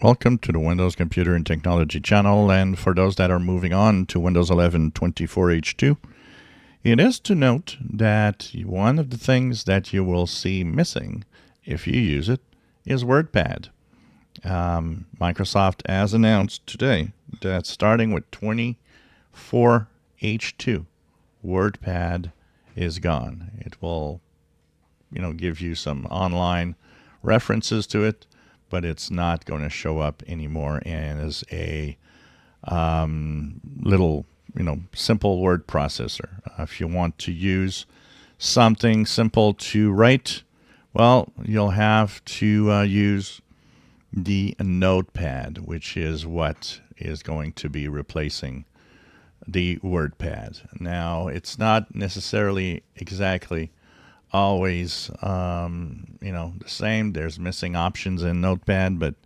Welcome to the Windows Computer and Technology channel, and for those that are moving on to Windows 11 24H2, it is to note that one of the things that you will see missing if you use it is WordPad. Microsoft has announced today that starting with 24H2, WordPad is gone. It will, give you some online references to it, but it's not going to show up anymore as a little, simple word processor. If you want to use something simple to write, well, you'll have to use the Notepad, which is what is going to be replacing the WordPad. Now, it's not necessarily exactly always the same. There's missing options in Notepad, but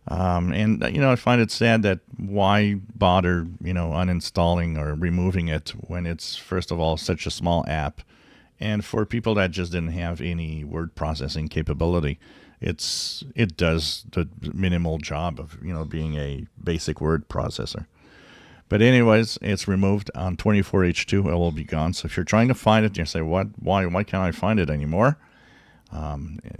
I find it sad that why bother uninstalling or removing it when it's first of all such a small app, and for people that just didn't have any word processing capability, it does the minimal job of being a basic word processor. But anyways, it's removed on 24H2. It will be gone. So if you're trying to find it, you say, why can't I find it anymore?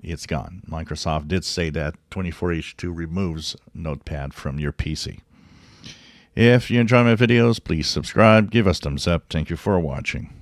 It's gone. Microsoft did say that 24H2 removes Notepad from your PC. If you enjoy my videos, please subscribe, give us thumbs up. Thank you for watching.